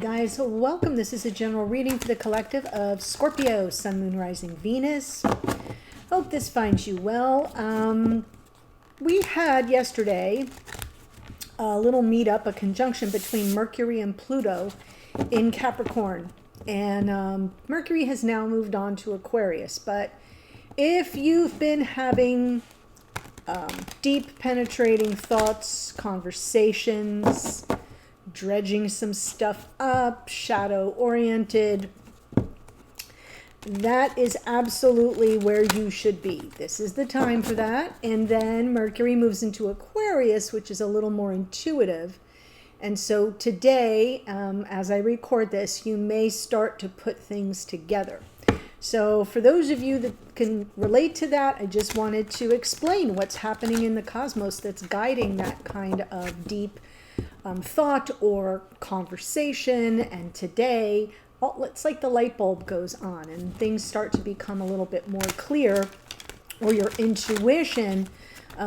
guys, welcome. This is a general reading for the collective of Scorpio, Sun, Moon, Rising, Venus. Hope this finds you well. We had yesterday a little meetup, a conjunction between Mercury and Pluto in Capricorn. And Mercury has now moved on to Aquarius. But if you've been having deep penetrating thoughts, conversations, dredging some stuff up, shadow oriented, that is absolutely where you should be. This is the time for that. And then Mercury moves into Aquarius, which is a little more intuitive. And so today, as I record this, you may start to put things together. So for those of you that can relate to that, I just wanted to explain what's happening in the cosmos that's guiding that kind of deep thought or conversation. And today, it's like the light bulb goes on and things start to become a little bit more clear, or your intuition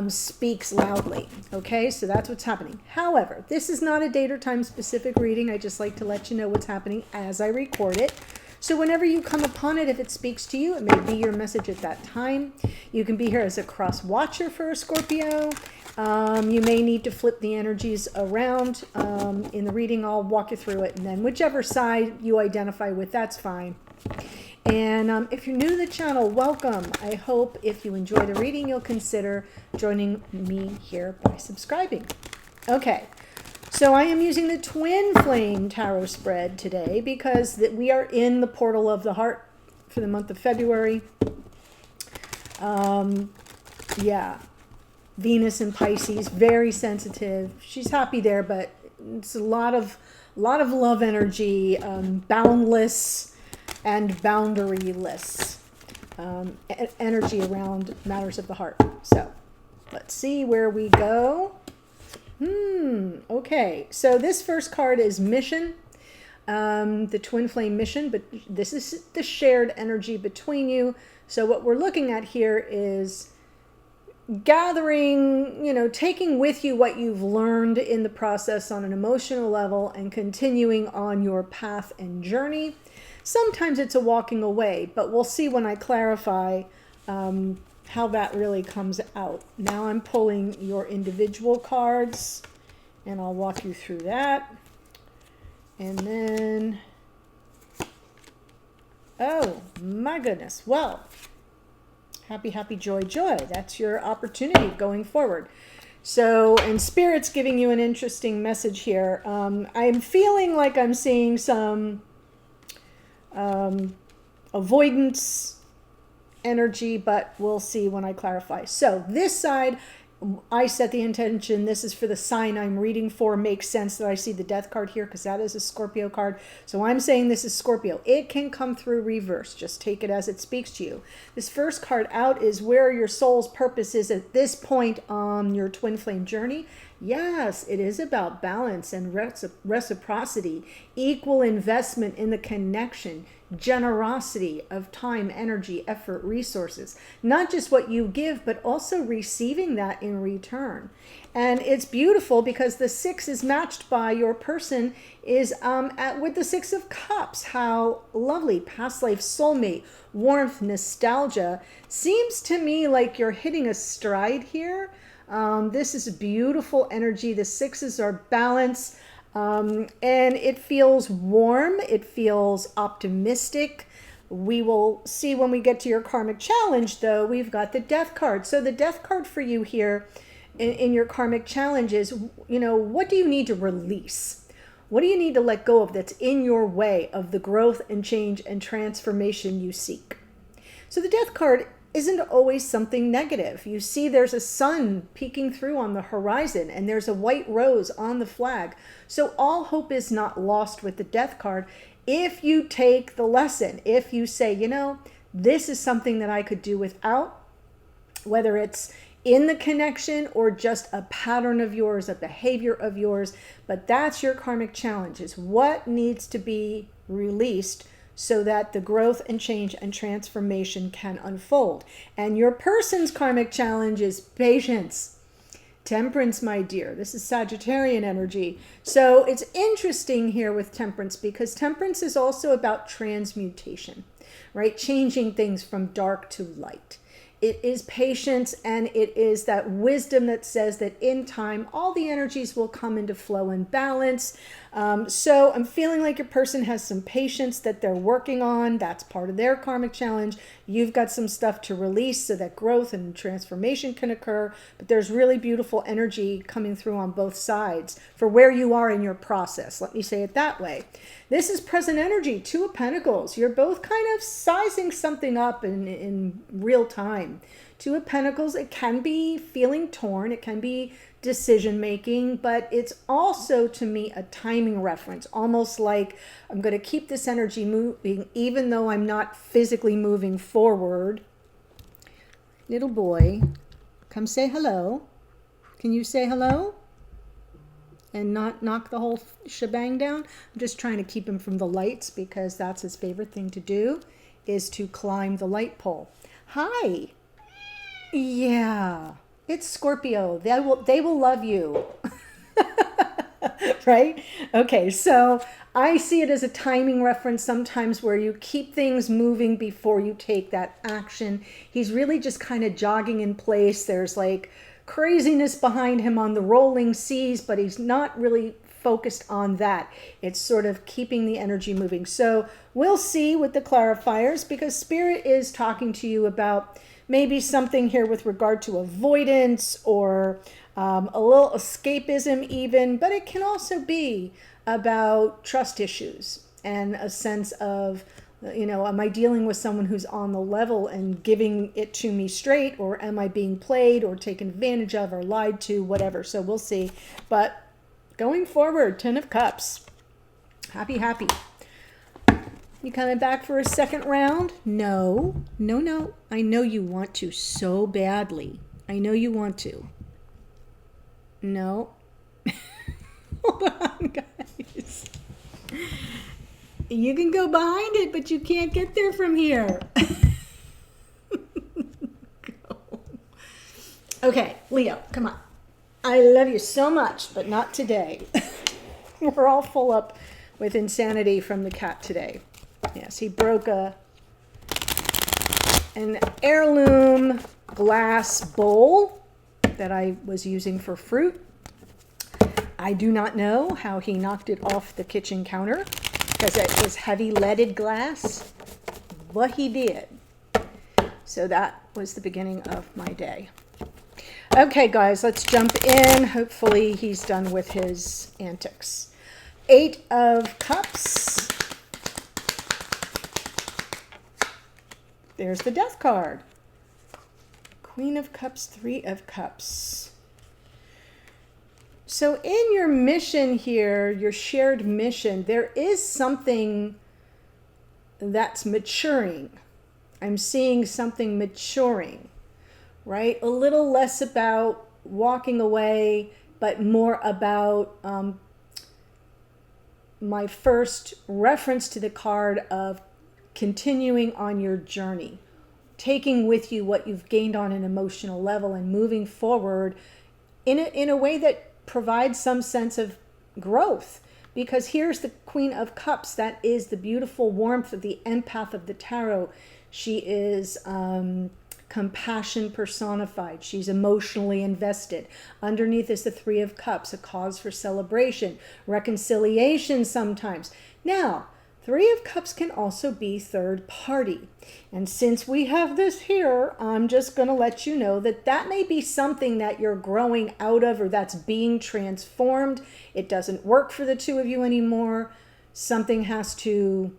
speaks loudly. Okay, so that's what's happening. However, this is not a date or time specific reading. I just like to let you know what's happening as I record it. So whenever you come upon it, if it speaks to you, it may be your message at that time. You can be here as a cross watcher for a Scorpio. You may need to flip the energies around in the reading. I'll walk you through it, and then whichever side you identify with, that's fine. And if you're new to the channel, welcome. I hope if you enjoy the reading, you'll consider joining me here by subscribing. Okay, so I am using the Twin Flame Tarot spread today because we are in the portal of the heart for the month of February. Yeah. Venus in Pisces, very sensitive. She's happy there, but it's a lot of love energy, boundless and boundaryless energy around matters of the heart. So let's see where we go. Okay, so this first card is Mission, the Twin Flame Mission, but this is the shared energy between you. So what we're looking at here is gathering, taking with you what you've learned in the process on an emotional level and continuing on your path and journey. Sometimes it's a walking away, but we'll see when I clarify how that really comes out. Now I'm pulling your individual cards and I'll walk you through that. And then, oh my goodness. Well, happy, happy, joy, joy. That's your opportunity going forward. So, and Spirit's giving you an interesting message here. I'm feeling like I'm seeing some avoidance energy, but we'll see when I clarify. So this side, I set the intention. This is for the sign I'm reading for. Makes sense that I see the Death card here because that is a Scorpio card. So I'm saying this is Scorpio. It can come through reverse. Just take it as it speaks to you. This first card out is where your soul's purpose is at this point on your twin flame journey. Yes, it is about balance and reciprocity, equal investment in the connection, generosity of time, energy, effort, resources. Not just what you give, but also receiving that in return. And it's beautiful because the 6 is matched by your person is with the 6 of Cups. How lovely. Past life, soulmate, warmth, nostalgia. Seems to me like you're hitting a stride here. This is beautiful energy. The 6s are balance. And it feels warm. It feels optimistic. We will see when we get to your karmic challenge, though. We've got the Death card. So the Death card for you here in your karmic challenge is, what do you need to release? What do you need to let go of that's in your way of the growth and change and transformation you seek? So the Death card isn't always something negative. You see there's a sun peeking through on the horizon and there's a white rose on the flag. So all hope is not lost with the Death card if you take the lesson, if you say, this is something that I could do without, whether it's in the connection or just a pattern of yours, a behavior of yours, but that's your karmic challenge, is what needs to be released so that the growth and change and transformation can unfold. And your person's karmic challenge is patience. Temperance, my dear. This is Sagittarian energy. So it's interesting here with Temperance, because Temperance is also about transmutation, right? Changing things from dark to light. It is patience, and it is that wisdom that says that in time, all the energies will come into flow and balance. So I'm feeling like your person has some patience that they're working on. That's part of their karmic challenge. You've got some stuff to release so that growth and transformation can occur. But there's really beautiful energy coming through on both sides for where you are in your process. Let me say it that way. This is present energy, Two of Pentacles. You're both kind of sizing something up in real time. Two of Pentacles, it can be feeling torn. It can be decision making, but it's also to me a timing reference, almost like I'm going to keep this energy moving even though I'm not physically moving forward. Little boy, come say hello. Can you say hello and not knock the whole shebang down? I'm just trying to keep him from the lights, because that's his favorite thing to do, is to climb the light pole. Hi. Yeah, it's Scorpio. They will love you. Right? Okay, so I see it as a timing reference sometimes, where you keep things moving before you take that action. He's really just kind of jogging in place. There's like craziness behind him on the rolling seas, but he's not really focused on that. It's sort of keeping the energy moving. So we'll see with the clarifiers, because Spirit is talking to you about maybe something here with regard to avoidance, or a little escapism even, but it can also be about trust issues and a sense of, you know, am I dealing with someone who's on the level and giving it to me straight, or am I being played or taken advantage of or lied to, whatever. So we'll see. But going forward, Ten of Cups. Happy, happy. You coming back for a second round? No. I know you want to so badly. I know you want to. No. Hold on, guys. You can go behind it, but you can't get there from here. Okay, Leo, come on. I love you so much, but not today. We're all full up with insanity from the cat today. Yes, he broke an heirloom glass bowl that I was using for fruit. I do not know how he knocked it off the kitchen counter, because it was heavy leaded glass, but he did. So that was the beginning of my day. Okay, guys, let's jump in. Hopefully he's done with his antics. 8 of Cups. There's the Death card. Queen of Cups, 3 of Cups. So in your mission here, your shared mission, there is something that's maturing. I'm seeing something maturing, right? A little less about walking away, but more about my first reference to the card of continuing on your journey, taking with you what you've gained on an emotional level and moving forward in a way that provides some sense of growth. Because here's the Queen of Cups. That is the beautiful warmth of the empath of the tarot. She is compassion personified. She's emotionally invested. Underneath is the 3 of Cups, a cause for celebration, reconciliation sometimes. Now, 3 of Cups can also be third party. And since we have this here, I'm just going to let you know that that may be something that you're growing out of, or that's being transformed. It doesn't work for the two of you anymore. Something has to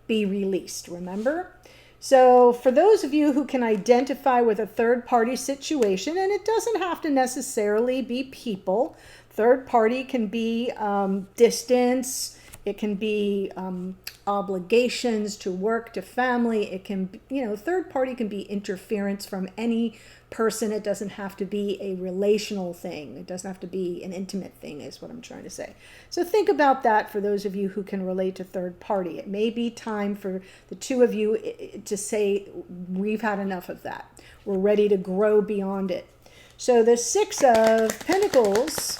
be released, remember? So for those of you who can identify with a third party situation, and it doesn't have to necessarily be people. Third party can be distance. It can be obligations to work, to family. It can, third party can be interference from any person. It doesn't have to be a relational thing. It doesn't have to be an intimate thing, is what I'm trying to say. So think about that for those of you who can relate to third party. It may be time for the two of you to say, we've had enough of that. We're ready to grow beyond it. So the Six of Pentacles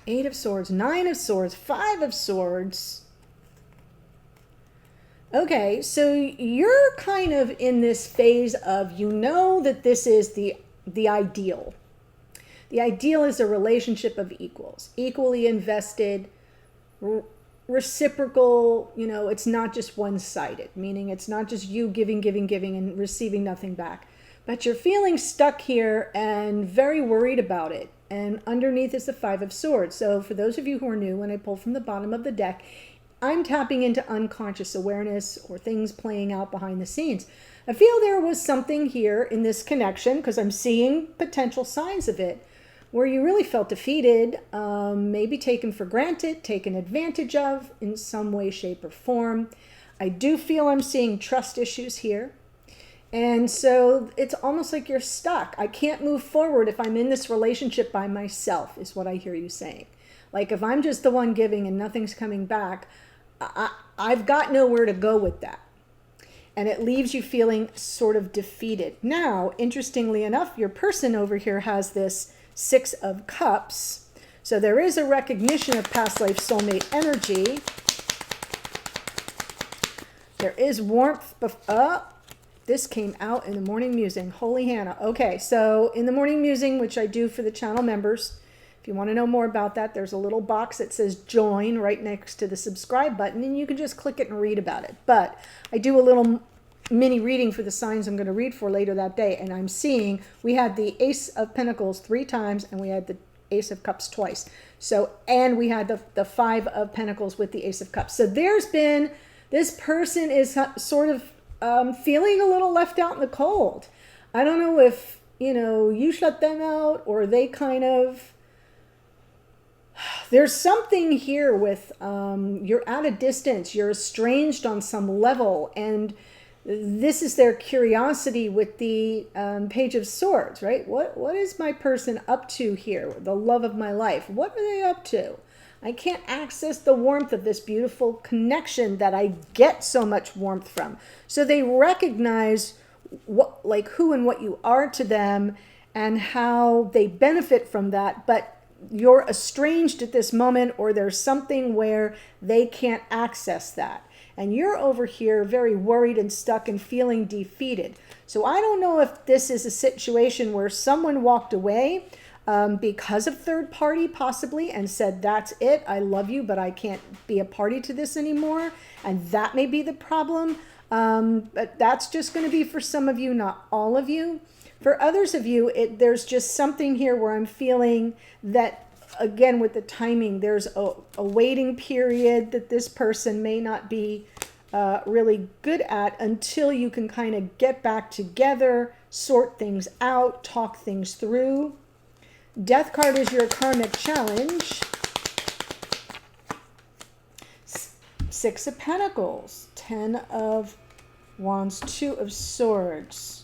Eight of Swords, Nine of Swords, Five of Swords. Okay, so you're kind of in this phase of, you know that this is the ideal. The ideal is a relationship of equals, equally invested, reciprocal, you know, it's not just one-sided, meaning it's not just you giving and receiving nothing back. But you're feeling stuck here and very worried about it. And underneath is the Five of Swords. So for those of you who are new, when I pull from the bottom of the deck, I'm tapping into unconscious awareness or things playing out behind the scenes. I feel there was something here in this connection, because I'm seeing potential signs of it, where you really felt defeated, maybe taken for granted, taken advantage of in some way, shape, or form. I do feel I'm seeing trust issues here. And so it's almost like you're stuck. I can't move forward if I'm in this relationship by myself, is what I hear you saying. Like if I'm just the one giving and nothing's coming back, I've got nowhere to go with that. And it leaves you feeling sort of defeated. Now, interestingly enough, your person over here has this Six of Cups. So there is a recognition of past life soulmate energy. There is warmth. This came out in the morning musing. Holy Hannah. Okay, so in the morning musing, which I do for the channel members, if you want to know more about that, there's a little box that says join right next to the subscribe button, and you can just click it and read about it. But I do a little mini reading for the signs I'm going to read for later that day, and I'm seeing we had the Ace of Pentacles 3 times, and we had the Ace of Cups twice. So, and we had the Five of Pentacles with the Ace of Cups. So there's been, this person is sort of feeling a little left out in the cold. I don't know if, you know, you shut them out or they kind of, there's something here with, you're at a distance, you're estranged on some level, and this is their curiosity with the Page of Swords, right? What is my person up to here? The love of my life. What are they up to? I can't access the warmth of this beautiful connection that I get so much warmth from. So they recognize what, like who and what you are to them and how they benefit from that, but you're estranged at this moment, or there's something where they can't access that. And you're over here very worried and stuck and feeling defeated. So I don't know if this is a situation where someone walked away because of third party possibly and said, that's it, I love you, but I can't be a party to this anymore. And that may be the problem. But that's just going to be for some of you, not all of you. For others of you, there's just something here where I'm feeling that, again, with the timing, there's a waiting period that this person may not be really good at until you can kind of get back together, sort things out, talk things through. Death card is your karmic challenge. Six of Pentacles, 10 of Wands, 2 of Swords.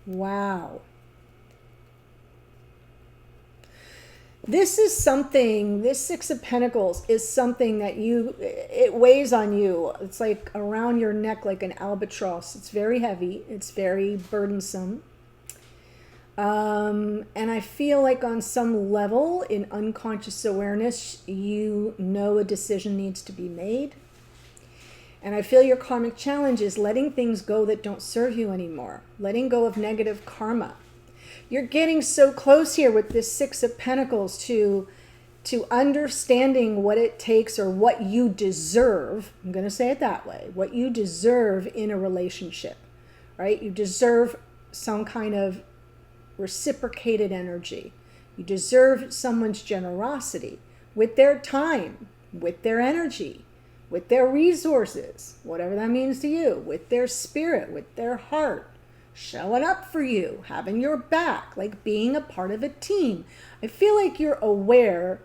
Wow. This is something, this Six of Pentacles is something that it weighs on you. It's like around your neck like an albatross. It's very heavy. It's very burdensome. And I feel like on some level in unconscious awareness, you know a decision needs to be made. And I feel your karmic challenge is letting things go that don't serve you anymore. Letting go of negative karma. You're getting so close here with this Six of Pentacles to understanding what it takes or what you deserve. I'm going to say it that way. What you deserve in a relationship, right? You deserve some kind of reciprocated energy. You deserve someone's generosity with their time, with their energy, with their resources, whatever that means to you, with their spirit, with their heart. Showing up for you, having your back, like being a part of a team. I feel like you're aware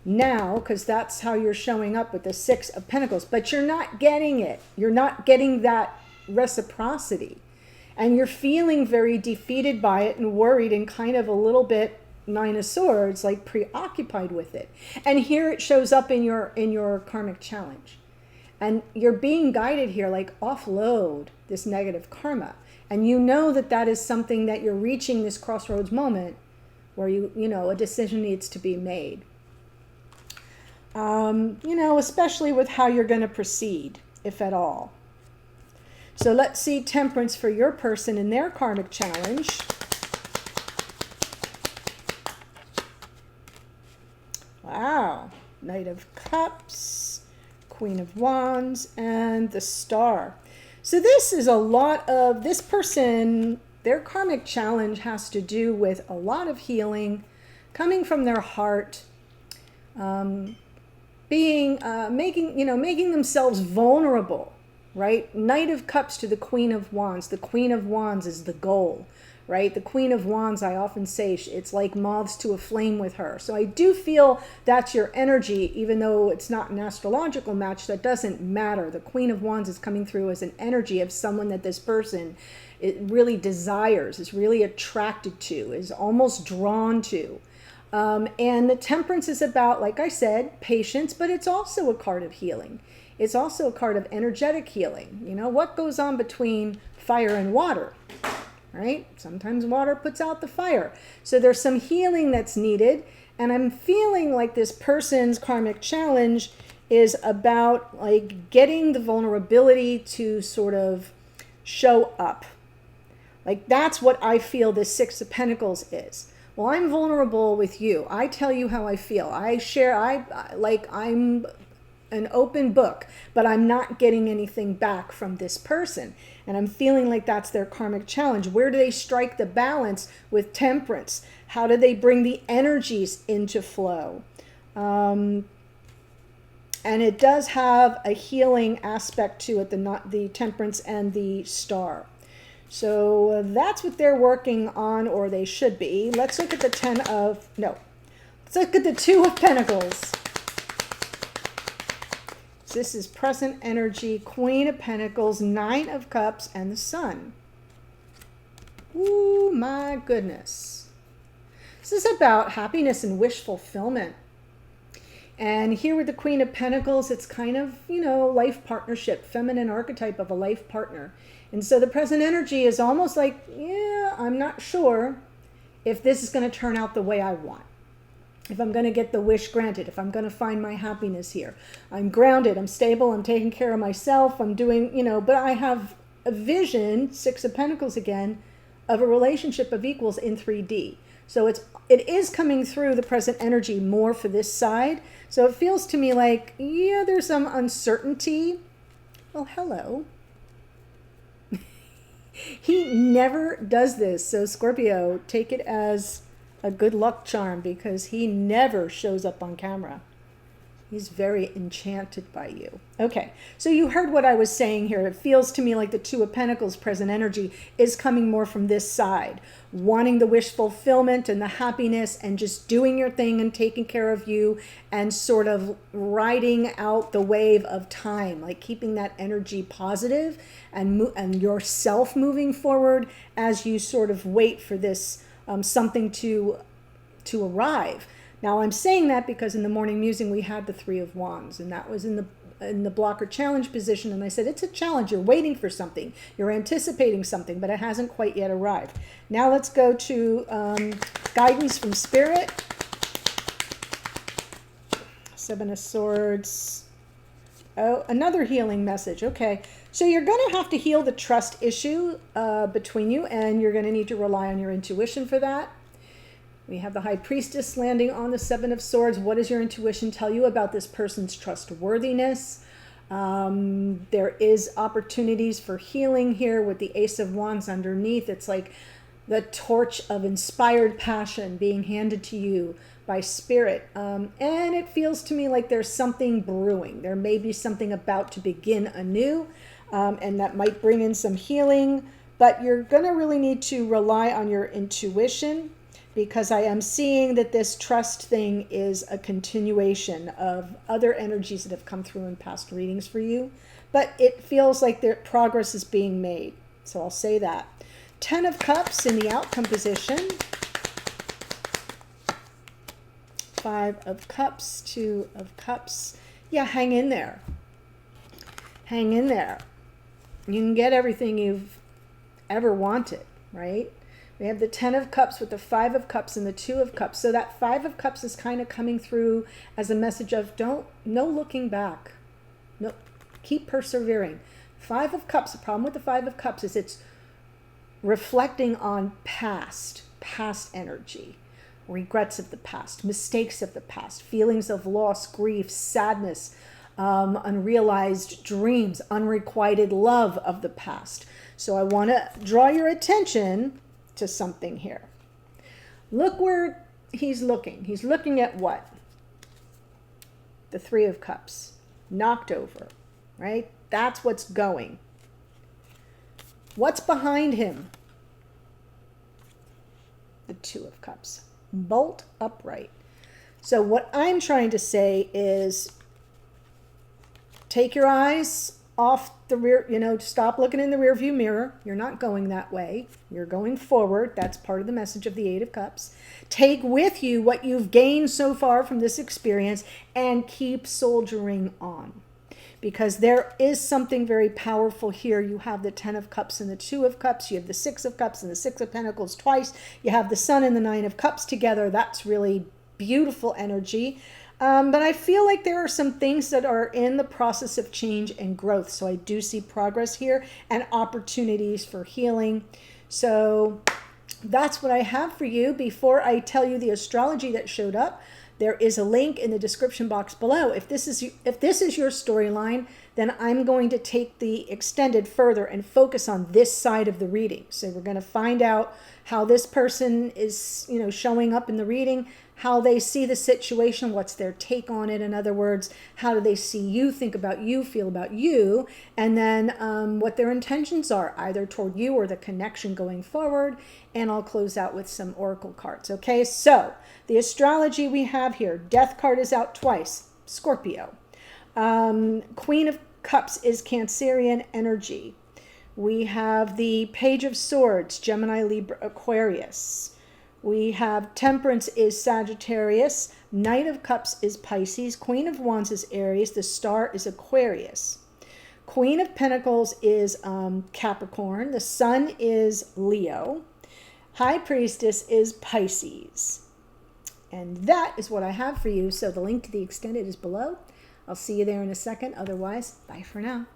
now, because that's how you're showing up with the Six of Pentacles, but you're not getting it. You're not getting that reciprocity. And you're feeling very defeated by it and worried and kind of a little bit Nine of Swords, like preoccupied with it. And here it shows up in your karmic challenge. And you're being guided here, like offload this negative karma. And you know that that is something that you're reaching this crossroads moment where you know, a decision needs to be made. You know, especially with how you're going to proceed, if at all. So let's see Temperance for your person in their karmic challenge. Wow. Knight of Cups, Queen of Wands, and the Star. So this is a lot of, this person, their karmic challenge has to do with a lot of healing, coming from their heart, making themselves vulnerable, right? Knight of Cups to the Queen of Wands. The Queen of Wands is the goal, right? The Queen of Wands, I often say, it's like moths to a flame with her. So I do feel that's your energy, even though it's not an astrological match, that doesn't matter. The Queen of Wands is coming through as an energy of someone that this person, it really desires, is really attracted to, is almost drawn to. And the Temperance is about, like I said, patience, but it's also a card of healing. It's also a card of energetic healing. You know, what goes on between fire and water, right? Sometimes water puts out the fire. So there's some healing that's needed. And I'm feeling like this person's karmic challenge is about like getting the vulnerability to sort of show up. Like that's what I feel this Six of Pentacles is. Well, I'm vulnerable with you. I tell you how I feel. I share, I'm an open book, but I'm not getting anything back from this person. And I'm feeling like that's their karmic challenge. Where do they strike the balance with Temperance? How do they bring the energies into flow? And it does have a healing aspect to it, the Temperance and the Star. So that's what they're working on, or they should be. Let's look at the let's look at the Two of Pentacles. This is present energy, Queen of Pentacles, Nine of Cups, and the Sun. Ooh, my goodness. This is about happiness and wish fulfillment. And here with the Queen of Pentacles, it's kind of, you know, life partnership, feminine archetype of a life partner. And so the present energy is almost like, yeah, I'm not sure if this is going to turn out the way I want. If I'm going to get the wish granted, if I'm going to find my happiness here. I'm grounded, I'm stable, I'm taking care of myself, I'm doing, you know, but I have a vision, Six of Pentacles again, of a relationship of equals in 3D. So it is coming through the present energy more for this side. So it feels to me like, yeah, there's some uncertainty. Well, hello. He never does this. So Scorpio, take it as a good luck charm because he never shows up on camera. He's very enchanted by you. Okay, so you heard what I was saying here. It feels to me like the Two of Pentacles present energy is coming more from this side, wanting the wish fulfillment and the happiness and just doing your thing and taking care of you and sort of riding out the wave of time, like keeping that energy positive and yourself moving forward as you sort of wait for this something to arrive. Now I'm saying that because in the morning musing we had the Three of Wands, and that was in the blocker challenge position, and I said it's a challenge. You're waiting for something, you're anticipating something, but it hasn't quite yet arrived. Now let's go to guidance from Spirit. Seven of Swords. Oh, another healing message. Okay, so you're going to have to heal the trust issue between you, and you're going to need to rely on your intuition for that. We have the High Priestess landing on the Seven of Swords. What does your intuition tell you about this person's trustworthiness? There is opportunities for healing here with the Ace of Wands underneath. It's like the torch of inspired passion being handed to you by Spirit. And it feels to me like there's something brewing. There may be something about to begin anew, and that might bring in some healing. But you're going to really need to rely on your intuition, because I am seeing that this trust thing is a continuation of other energies that have come through in past readings for you. But it feels like their progress is being made. So I'll say that. Ten of Cups in the outcome position. Five of Cups, Two of Cups. Yeah, hang in there. Hang in there. You can get everything you've ever wanted, right? We have the Ten of Cups with the Five of Cups and the Two of Cups. So that Five of Cups is kind of coming through as a message of no looking back. No, keep persevering. Five of Cups, the problem with the Five of Cups is it's reflecting on past energy, regrets of the past, mistakes of the past, feelings of loss, grief, sadness, unrealized dreams, unrequited love of the past. So I want to draw your attention to something here. Look where he's looking. He's looking at what? The Three of Cups. Knocked over, right? That's what's going. What's behind him? The Two of Cups. Bolt upright. So what I'm trying to say is take your eyes off the rear, stop looking in the rear view mirror. You're not going that way. You're going forward. That's part of the message of the Eight of Cups. Take with you what you've gained so far from this experience and keep soldiering on. Because there is something very powerful here. You have the Ten of Cups and the Two of Cups. You have the Six of Cups and the Six of Pentacles twice. You have the Sun and the Nine of Cups together. That's really beautiful energy. But I feel like there are some things that are in the process of change and growth. So I do see progress here and opportunities for healing. So that's what I have for you. Before I tell you the astrology that showed up, there is a link in the description box below. If this is your storyline, then I'm going to take the extended further and focus on this side of the reading. So we're going to find out how this person is, showing up in the reading, how they see the situation, what's their take on it. In other words, how do they see you, think about you, feel about you, and then what their intentions are, either toward you or the connection going forward. And I'll close out with some oracle cards. Okay, so the astrology we have here, Death card is out twice, Scorpio. Queen of Cups is Cancerian energy. We have the Page of Swords, Gemini, Libra, Aquarius. We have Temperance is Sagittarius. Knight of Cups is Pisces. Queen of Wands is Aries. The Star is Aquarius. Queen of Pentacles is Capricorn. The Sun is Leo. High Priestess is Pisces. And that is what I have for you. So the link to the extended is below. I'll see you there in a second. Otherwise, bye for now.